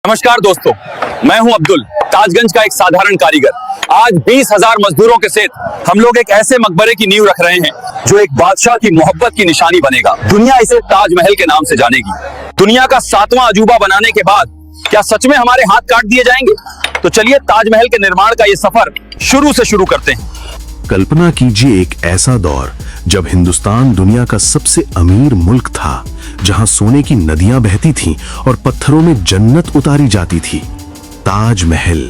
नमस्कार दोस्तों, मैं हूं अब्दुल, ताजगंज का एक साधारण कारीगर। आज 20,000 मजदूरों के साथ हम लोग एक ऐसे मकबरे की नींव रख रहे हैं जो एक बादशाह की मोहब्बत की निशानी बनेगा। दुनिया इसे ताजमहल के नाम से जानेगी। दुनिया का 7वां अजूबा बनाने के बाद क्या सच में हमारे हाथ काट दिए जाएंगे? तो चलिए ताजमहल के निर्माण का ये सफर शुरू से शुरू करते हैं। कल्पना कीजिए एक ऐसा दौर जब हिंदुस्तान दुनिया का सबसे अमीर मुल्क था, जहां सोने की नदियां बहती थीं और पत्थरों में जन्नत उतारी जाती थी। ताजमहल,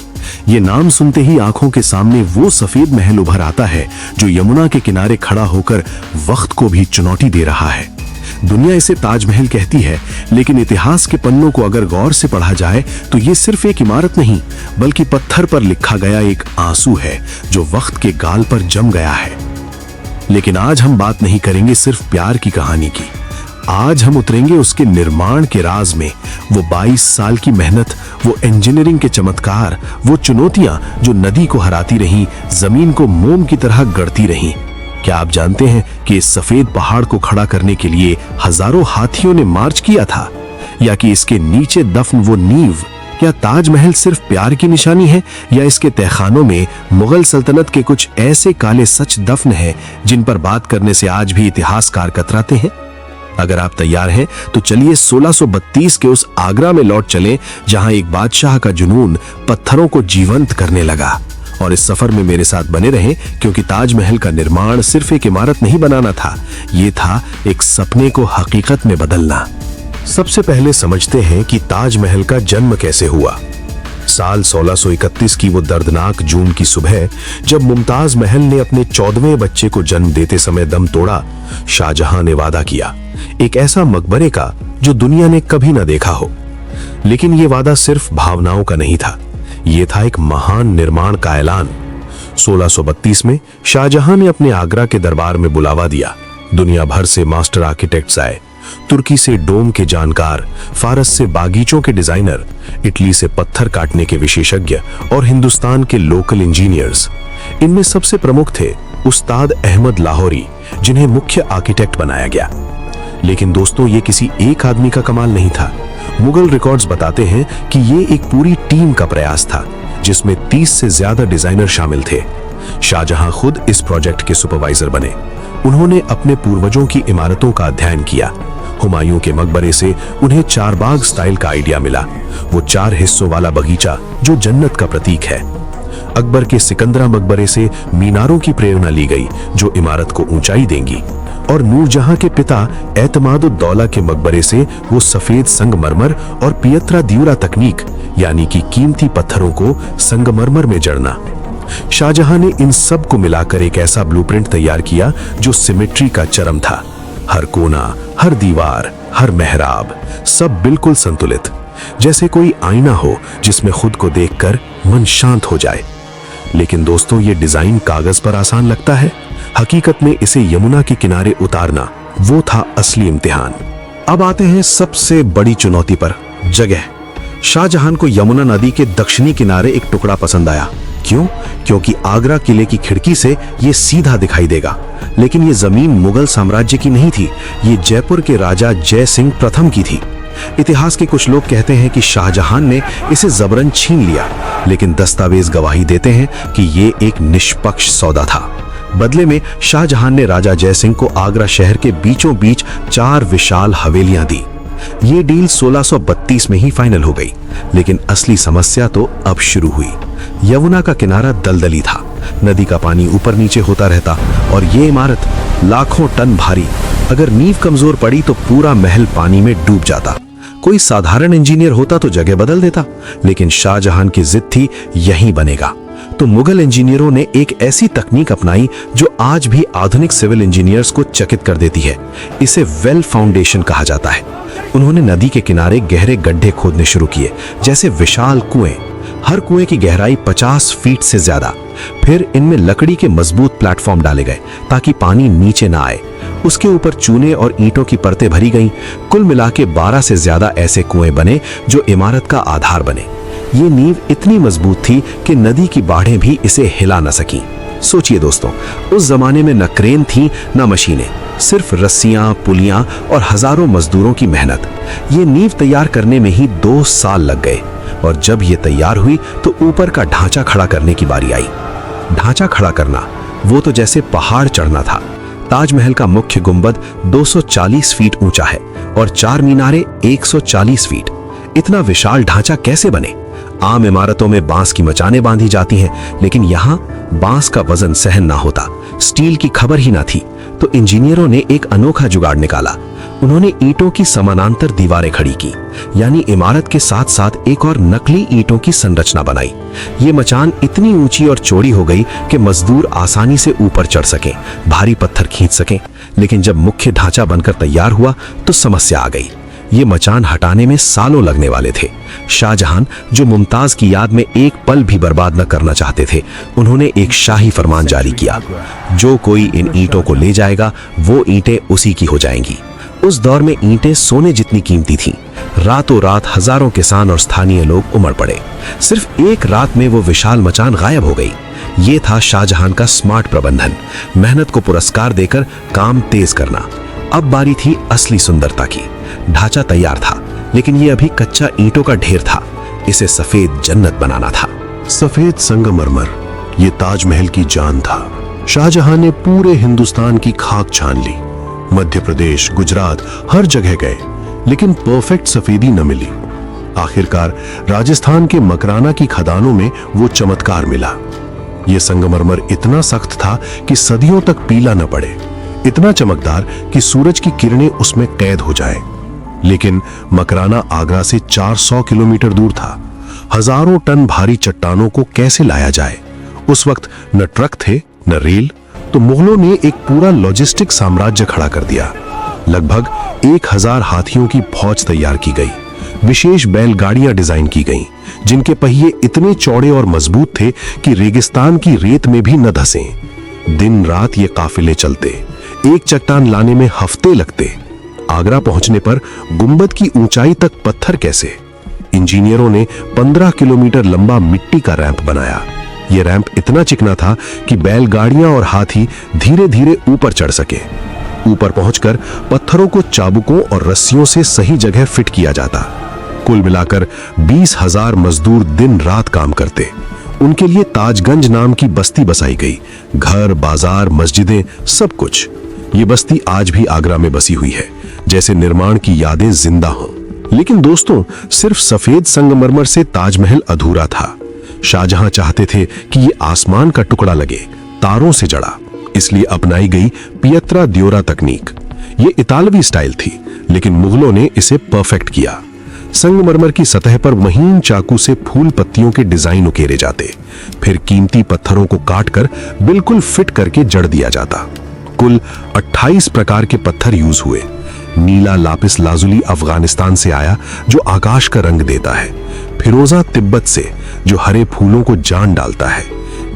ये नाम सुनते ही आंखों के सामने वो सफेद महल उभर आता है जो यमुना के किनारे खड़ा होकर वक्त को भी चुनौती दे रहा है। दुनिया इसे ताजमहल कहती है, लेकिन इतिहास के पन्नों को अगर गौर से पढ़ा जाए तो ये सिर्फ एक इमारत नहीं, बल्कि पत्थर पर लिखा गया एक आंसू है जो वक्त के गाल पर जम गया है। लेकिन आज हम बात नहीं करेंगे सिर्फ प्यार की कहानी की। आज हम उतरेंगे उसके निर्माण के राज में। वो 22 साल की मेहनत, वो इंजीनियरिंग के चमत्कार, वो चुनौतियां जो नदी को हराती रहीं, जमीन को मोम की तरह गढ़ती रहीं। क्या आप जानते हैं कि इस सफेद पहाड़ को खड़ा करने के लिए हजारों हाथियों ने मार्च किया था? या कि इसके नीचे दफन वो नींव? क्या ताजमहल सिर्फ प्यार की निशानी है, या इसके तहखानों में मुगल सल्तनत के कुछ ऐसे काले सच दफन हैं जिन पर बात करने से आज भी इतिहासकार कतराते हैं? अगर आप तैयार हैं तो चलिए 1632 के उस आगरा में लौट चलें जहां एक बादशाह का जुनून पत्थरों को जीवंत करने लगा। और इस सफर में मेरे साथ बने रहें, क्योंकि ताजमहल का निर्माण सिर्फ एक इमारत नहीं बनाना था, ये था एक सपने को हकीकत में बदलना। सबसे पहले समझते हैं कि ताजमहल का जन्म कैसे हुआ। साल 1631 की वो दर्दनाक जून की सुबह, जब मुमताज महल ने अपने 14वें बच्चे को जन्म देते समय दम तोड़ा, शाहजहां ने वादा किया, एक ऐसा मकबरे का जो दुनिया ने कभी न देखा हो। लेकिन ये वादा सिर्फ भावनाओं का नहीं था, ये था एक महान निर्माण का ऐलान। 1632 में शाहजहां ने अपने आगरा के दरबार में बुलावा दिया। दुनिया भर से मास्टर आर्किटेक्ट्स आए, तुर्की से डोम के जानकार, फारस से बागीचों के डिजाइनर, इटली से पत्थर काटने के विशेषज्ञ और हिंदुस्तान के लोकल इंजीनियर्स। इनमें सबसे प्रमुख थे उस्ताद अहमद लाहौरी, जिन्हें मुख्य आर्किटेक्ट बनाया गया। लेकिन दोस्तों, ये किसी एक आदमी का कमाल नहीं था। मुगल रिकॉर्ड्स बताते हैं कि ये एक पूरी टीम का प्रयास था, जिसमें 30 से ज्यादा डिजाइनर शामिल थे। शाहजहां खुद इस प्रोजेक्ट के सुपरवाइजर बने। उन्होंने अपने पूर्वजों की इमारतों का अध्ययन किया। हुमायूं के मकबरे से उन्हें चारबाग स्टाइल का आइडिया मिला, वो 4 हिस्सों वाला बगीचा जो जन्नत का प्रतीक है। अकबर के सिकंदरा मकबरे से मीनारों की प्रेरणा ली गई जो इमारत को ऊंचाई देंगी। और नूरजहां के पिता एतमादुद्दौला के मकबरे से वो सफेद संगमरमर और पियत्रा द्यूरा तकनीक, यानी कि कीमती पत्थरों को संगमरमर में जड़ना। शाहजहां ने इन सब को मिलाकर एक ऐसा ब्लूप्रिंट तैयार किया जो सिमेट्री का चरम था। हर कोना, हर दीवार, हर मेहराब, सब बिल्कुल संतुलित, जैसे कोई आईना हो जिसमें खुद को देखकर मन शांत हो जाए। लेकिन दोस्तों, ये डिजाइन कागज पर आसान लगता है, हकीकत में इसे यमुना के किनारे उतारना वो था असली इम्तिहान। अब आते हैं सबसे बड़ी चुनौती पर, जगह। शाहजहां को यमुना नदी के दक्षिणी किनारे एक टुकड़ा पसंद आया। क्यों? क्योंकि आगरा किले की खिड़की से ये सीधा दिखाई देगा। लेकिन ये जमीन मुगल साम्राज्य की नहीं थी, ये जयपुर के राजा जय सिंह प्रथम की थी। इतिहास के कुछ लोग कहते हैं कि शाहजहां ने इसे जबरन छीन लिया, लेकिन दस्तावेज गवाही देते हैं कि ये एक निष्पक्ष सौदा था। बदले में शाहजहां ने राजा जय सिंह को आगरा शहर के बीचों बीच 4 विशाल हवेलियां दी। ये डील 1632 में ही फाइनल हो गई। लेकिन असली समस्या तो अब शुरू हुई। यमुना का किनारा दलदली था, नदी का पानी ऊपर नीचे होता रहता, और ये इमारत लाखों टन भारी, अगर नींव कमजोर पड़ी तो पूरा महल पानी में डूब जाता। कोई साधारण इंजीनियर होता तो जगह बदल देता, लेकिन शाहजहां की जिद थी यहीं बनेगा। तो मुगल इंजीनियरों ने एक ऐसी तकनीक अपनाई जो आज भी आधुनिक सिविल इंजीनियर्स को चकित कर देती है। इसे वेल फाउंडेशन कहा जाता है। उन्होंने नदी के किनारे गहरे गड्ढे खोदने शुरू किए, जैसे विशाल कुएं। हर कुएं की गहराई 50 फीट से ज्यादा। फिर इनमें लकड़ी के मजबूत प्लेटफॉर्म डाले गए ताकि पानी नीचे ना आए। उसके ऊपर चूने और ईंटों की परतें भरी गईं। कुल मिला के 12 से ज्यादा ऐसे कुएं बने जो इमारत का आधार बने। ये नींव इतनी मजबूत थी कि नदी की बाढ़ें भी इसे हिला न सकी। सोचिए दोस्तों, उस जमाने में न क्रेन थी न मशीनें, सिर्फ रस्सियां, पुलियां और हजारों मजदूरों की मेहनत। ये नींव तैयार करने में ही 2 साल लग गए। और जब ये तैयार हुई तो ऊपर का ढांचा खड़ा करने की बारी आई। ढांचा खड़ा करना वो तो जैसे पहाड़ चढ़ना था। ताजमहल का मुख्य गुंबद 240 फीट ऊंचा है और 4 मीनारे 140 फीट। इतना विशाल ढांचा कैसे बने? आम इमारतों में बांस की मचाने बांधी जाती हैं, लेकिन यहाँ बांस का वजन सहन ना होता, स्टील की खबर ही ना थी। तो इंजीनियरों ने एक अनोखा जुगाड़ निकाला। उन्होंने ईंटों की समानांतर दीवारें खड़ी की, यानी इमारत के साथ साथ एक और नकली ईंटों की संरचना बनाई। ये मचान इतनी ऊंची और चौड़ी हो गई कि मजदूर आसानी से ऊपर चढ़ सकें, भारी पत्थर खींच सकें। लेकिन जब मुख्य ढांचा बनकर तैयार हुआ तो समस्या आ गई। ये मचान हटाने में सालों लगने वाले थे। शाहजहां, जो मुमताज की याद में एक पल भी बर्बाद न करना चाहते थे, उन्होंने एक शाही फरमान जारी किया, जो कोई इन ईंटों को ले जाएगा वो ईंटें उसी की हो जाएंगी। उस दौर में ईंटें सोने जितनी कीमती थीं। रातों रात हजारों किसान और स्थानीय लोग उमड़ पड़े। सिर्फ एक रात में वो विशाल मचान गायब हो गई। ये था शाहजहां का स्मार्ट प्रबंधन, मेहनत को पुरस्कार देकर काम तेज करना। अब बारी थी असली सुंदरता की। ढांचा तैयार था, लेकिन ये अभी कच्चा ईंटों का ढेर था। इसे सफेद जन्नत बनाना था। सफेद संगमरमर ये ताजमहल की जान था। शाहजहां ने पूरे हिंदुस्तान की खाक छान ली, मध्य प्रदेश, गुजरात, हर जगह गए, लेकिन परफेक्ट सफेदी न मिली। आखिरकार राजस्थान के मकराना की खदानों में वो चमत्कार मिला। ये संगमरमर इतना सख्त था कि सदियों तक पीला न पड़े, इतना चमकदार कि सूरज की किरणें उसमें कैद हो जाए। लेकिन मकराना आगरा से 400 किलोमीटर दूर था। हजारों टन भारी चट्टानों को कैसे लाया जाए? उस वक्त न ट्रक थे न रेल, तो मुगलों ने एक पूरा लॉजिस्टिक साम्राज्य खड़ा कर दिया। लगभग 1000 हाथियों की फौज तैयार की गई। विशेष बैलगाड़ियां डिजाइन की गईं, जिनके पहिए इतने चौड़े और मजबूत थे कि रेगिस्तान की रेत में भी न धंसें। दिन रात ये काफिले चलते, एक चट्टान लाने में हफ्ते लगते। आगरा पहुंचने पर गुंबद की ऊंचाई तक पत्थर कैसे? इंजीनियरों ने 15 किलोमीटर लंबा मिट्टी का रैंप बनाया। यह रैंप इतना चिकना था कि बैलगाड़ियां और हाथी धीरे धीरे ऊपर चढ़ सके। ऊपर पहुंचकर पत्थरों को चाबुकों और रस्सियों से सही जगह फिट किया जाता। कुल मिलाकर 20,000 मजदूर दिन रात काम करते। उनके लिए ताजगंज नाम की बस्ती बसाई गई। घर, बाजार, मस्जिदें, सब कुछ। ये बस्ती आज भी आगरा में बसी हुई है, जैसे निर्माण की यादें जिंदा हों। लेकिन दोस्तों, सिर्फ सफेद संगमरमर से ताजमहल अधूरा था। शाहजहां चाहते थे कि ये आसमान का टुकड़ा लगे, तारों से जड़ा। इसलिए अपनाई गई पियत्रा द्योरा तकनीक। ये इतालवी स्टाइल थी, लेकिन मुगलों ने इसे परफेक्ट किया। संगमरमर की सतह पर महीन चाकू से फूल पत्तियों के डिजाइन उकेरे जाते, फिर कीमती पत्थरों को काटकर बिल्कुल फिट करके जड़ दिया जाता। कुल 28 प्रकार के पत्थर यूज हुए। नीला लापिस लाजुली अफगानिस्तान से आया, जो आकाश का रंग देता है। फिरोजा तिब्बत से, जो हरे फूलों को जान डालता है।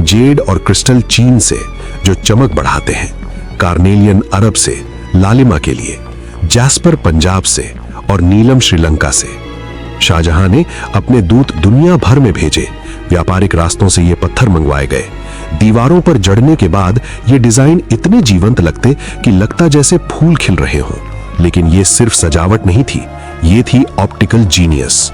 जेड और क्रिस्टल चीन से, जो चमक बढ़ाते हैं। कार्नेलियन अरब से, लालिमा के लिए। जैस्पर पंजाब से और नीलम श्रीलंका से। शाहजहां ने अपने दूत दुनिया भर में भेजे। व्यापारिक रास्तों से ये पत्थर मंगवाए गए। दीवारों पर जड़ने के बाद ये डिजाइन इतने जीवंत लगते कि लगता जैसे फूल खिल रहे हों। लेकिन ये सिर्फ सजावट नहीं थी, ये थी ऑप्टिकल जीनियस।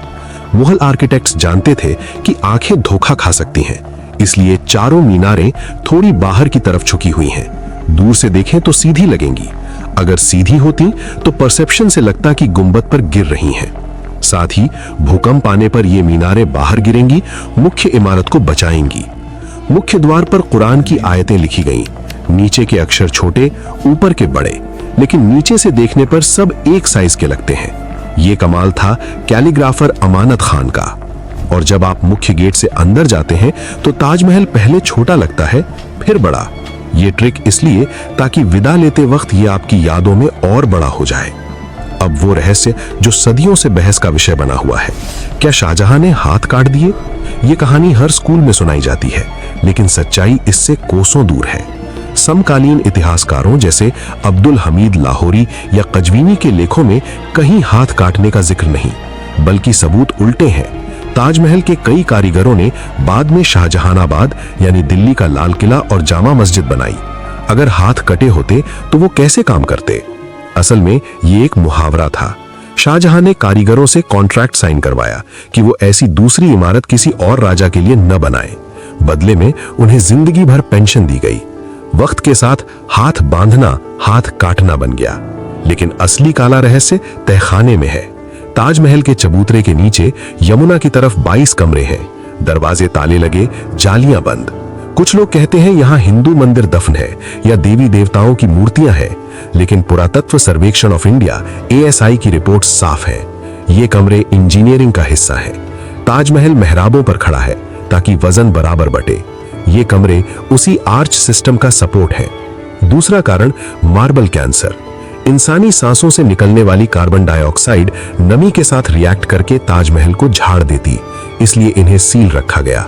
मुगल आर्किटेक्ट्स जानते थे कि आंखें धोखा खा सकती हैं, इसलिए चारों मीनारें थोड़ी बाहर की तरफ झुकी हुई हैं। दूर से देखें तो सीधी लगेंगी, अगर सीधी होती तो परसेप्शन से लगता कि गुंबद पर गिर रही हैं। साथ ही भूकंप आने पर ये मीनारें बाहर गिरेंगी, मुख्य इमारत को बचाएंगी। मुख्य द्वार पर कुरान की आयतें लिखी गईं। नीचे के अक्षर छोटे, ऊपर के बड़े, लेकिन नीचे से देखने पर सब एक साइज के लगते हैं। ये कमाल था कैलीग्राफर अमानत खान का। और जब आप मुख्य गेट से अंदर जाते हैं तो ताजमहल पहले छोटा लगता है, फिर बड़ा। ये ट्रिक इसलिए ताकि विदा लेते वक्त ये आपकी यादों में और बड़ा हो जाए। अब वो रहस्य जो सदियों से बहस का विषय बना हुआ है, क्या शाहजहां ने हाथ काट दिए? ये कहानी हर स्कूल में सुनाई जाती है, लेकिन सच्चाई इससे कोसों दूर है। समकालीन इतिहासकारों जैसे अब्दुल हमीद लाहौरी या कजवीनी के लेखों में कहीं हाथ काटने का जिक्र नहीं, बल्कि सबूत उल्टे हैं। ताजमहल के कई कारीगरों ने बाद में शाहजहानाबाद यानी दिल्ली का लाल किला और जामा मस्जिद बनाई। अगर हाथ कटे होते तो वो कैसे काम करते? असल में ये एक मुहावरा था। शाहजहां ने कारीगरों से कॉन्ट्रैक्ट साइन करवाया कि वो ऐसी दूसरी इमारत किसी और राजा के लिए न बनाए। बदले में उन्हें जिंदगी भर पेंशन दी गई। वक्त के साथ हाथ बांधना हाथ काटना बन गया, लेकिन असली काला रहस्य तहखाने में है। ताजमहल के चबूतरे के नीचे यमुना की तरफ 22 कमरे हैं, दरवाजे ताले लगे, जालियां बंद। कुछ लोग कहते हैं यहाँ हिंदू मंदिर दफन है या देवी देवताओं की मूर्तियां हैं, लेकिन पुरातत्व सर्वेक्षण ऑफ इंडिया ASI की रिपोर्ट साफ है। ये कमरे इंजीनियरिंग का हिस्सा है। ताजमहल मेहराबों पर खड़ा है ताकि वजन बराबर बटे। ये कमरे उसी आर्च सिस्टम का सपोर्ट है। दूसरा कारण मार्बल कैंसर। इंसानी सांसों से निकलने वाली कार्बन डाइऑक्साइड नमी के साथ रिएक्ट करके ताजमहल को झाड़ देती, इसलिए इन्हें सील रखा गया।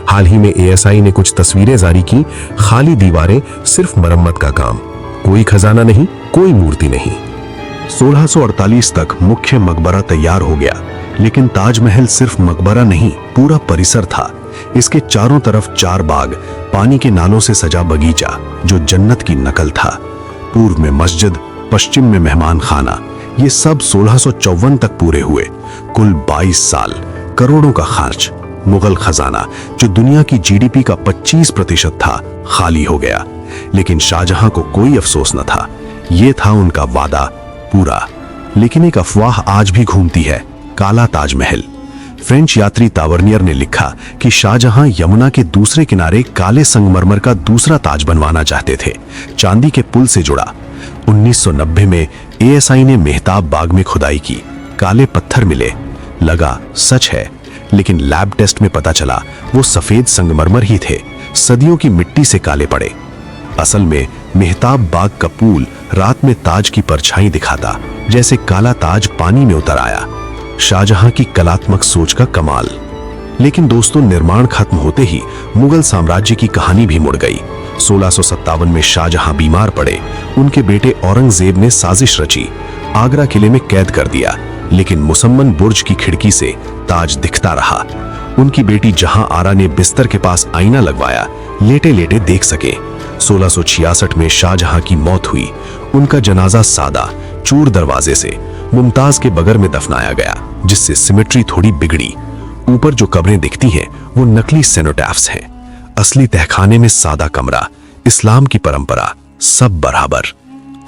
हाल ही में ASI ने कुछ तस्वीरें जारी की। खाली दीवारें, सिर्फ मरम्मत का काम। कोई खजाना नहीं, कोई मूर्ति नहीं। 1648 तक मुख्य मकबरा तैयार हो गया, लेकिन ताजमहल सिर्फ मकबरा नहीं, पूरा परिसर था। इसके चारों तरफ 4 बाग, पानी के नालों से सजा बगीचा जो जन्नत की नकल था। पूर्व में मस्जिद, पश्चिम में मेहमान खाना। ये सब 1654 तक पूरे हुए। कुल 22 साल, करोड़ों का खर्च। मुगल खजाना जो दुनिया की GDP का 25% था, खाली हो गया। लेकिन शाहजहां को कोई अफसोस न था। यह था उनका वादा पूरा। लेकिन एक अफवाह आज भी घूमती है, काला ताजमहल। फ्रेंच यात्री तावर्नियर ने लिखा कि शाहजहां यमुना के दूसरे किनारे काले संगमरमर का दूसरा ताज बनवाना चाहते थे, चांदी के पुल से जुड़ा। 1990 में ASI ने मेहताब बाग में खुदाई की, काले पत्थर मिले। लगा सच है, लेकिन लैब टेस्ट में पता चला वो सफेद संगमरमर ही थे, सदियों की मिट्टी से काले पड़े। असल में मेहताब बाग का पुल रात में ताज की परछाई दिखाता, जैसे काला ताज पानी में उतर आया। शाहजहां की कलात्मक सोच का कमाल। लेकिन दोस्तों, निर्माण खत्म होते ही मुगल साम्राज्य की कहानी भी मुड़ गई। 1657 में शाहजहां बीमार पड़े। उनके बेटे औरंगजेब ने साजिश रची, आगरा किले में कैद कर दिया, लेकिन मुसम्मन बुर्ज की खिड़की से ताज दिखता रहा। उनकी बेटी जहां आरा ने बिस्तर के पास आईना लगवाया, लेटे लेटे देख सके। 1666 में शाहजहां की मौत हुई। उनका जनाजा सादा चूर दरवाजे से मुमताज के बगर में दफनाया गया, जिससे सिमेट्री थोड़ी बिगड़ी। ऊपर जो कब्रें दिखती हैं वो नकली सेनोटैफ्स हैं। असली तहखाने में सादा कमरा, इस्लाम की परंपरा, सब बराबर।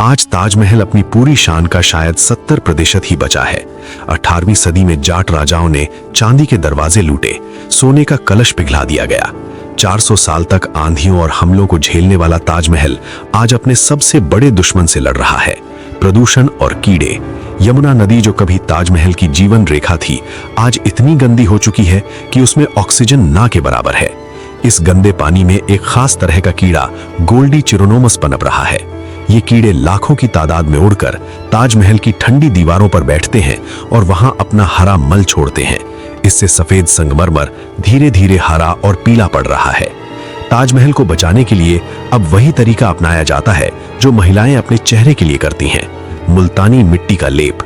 आज ताजमहल अपनी पूरी शान का शायद 70% ही बचा है। 18वीं सदी में जाट राजाओं ने चांदी के दरवाजे लूटे, सोने का कलश पिघला दिया गया। 400 साल तक आंधियों और हमलों को झेलने वाला ताजमहल आज अपने सबसे बड़े दुश्मन से लड़ रहा है, प्रदूषण और कीड़े। यमुना नदी जो कभी ताजमहल की जीवन रेखा थी, आज इतनी गंदी हो चुकी है कि उसमें ऑक्सीजन ना के बराबर है। इस गंदे पानी में एक खास तरह का कीड़ा गोल्डी चिरोनोमस पनप रहा है। ये कीड़े लाखों की तादाद में उड़कर ताजमहल की ठंडी दीवारों पर बैठते हैं और वहां अपना हरा मल छोड़ते हैं। इससे सफेद संगमरमर धीरे धीरे हरा और पीला पड़ रहा है। ताजमहल को बचाने के लिए अब वही तरीका अपनाया जाता है जो महिलाएं अपने चेहरे के लिए करती हैं, मुल्तानी मिट्टी का लेप।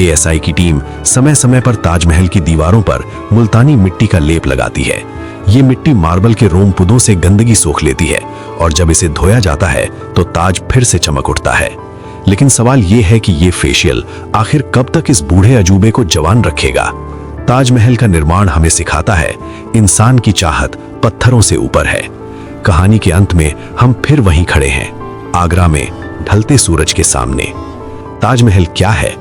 ASI की टीम समय समय पर ताजमहल की दीवारों पर मुल्तानी मिट्टी का लेप लगाती है। ये मिट्टी मार्बल के रोमपुदों से गंदगी सोख लेती है और जब इसे धोया जाता है तो ताज फिर से चमक उठता है। लेकिन सवाल ये है कि ये फेशियल आखिर कब तक इस बूढ़े अजूबे को जवान रखेगा? ताजमहल का निर्माण हमें सिखाता है इंसान की चाहत पत्थरों से ऊपर है। कहानी के अंत में हम फिर वहीं खड़े हैं, आगरा में ढलते सूरज के सामने। ताजमहल क्या है?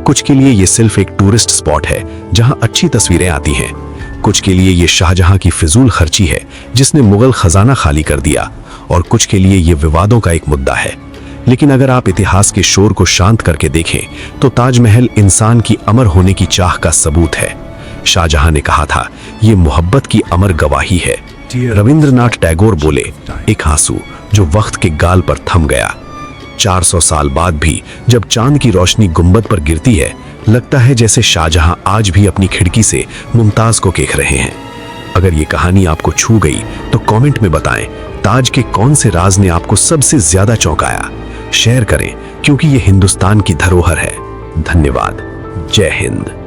कुछ के लिए ये सिर्फ एक टूरिस्ट स्पॉट है जहां अच्छी तस्वीरें आती हैं। कुछ के लिए ये शाहजहां की फिजूल खर्ची है जिसने मुगल खजाना खाली कर दिया, और कुछ के लिए ये विवादों का एक मुद्दा है। लेकिन अगर आप इतिहास के शोर को शांत करके देखें तो ताजमहल इंसान की अमर होने की चाह का सबूत है। शाहजहां ने कहा था, ये मोहब्बत की अमर गवाही है। रविंद्रनाथ टैगोर बोले, एक आंसू जो वक्त के गाल पर थम गया। 400 साल बाद भी जब चांद की रोशनी गुंबद पर गिरती है, लगता है जैसे शाहजहां आज भी अपनी खिड़की से मुमताज को देख रहे हैं। अगर ये कहानी आपको छू गई तो कमेंट में बताएं, ताज के कौन से राज ने आपको सबसे ज्यादा चौंकाया। शेयर करें क्योंकि ये हिंदुस्तान की धरोहर है। धन्यवाद। जय हिंद।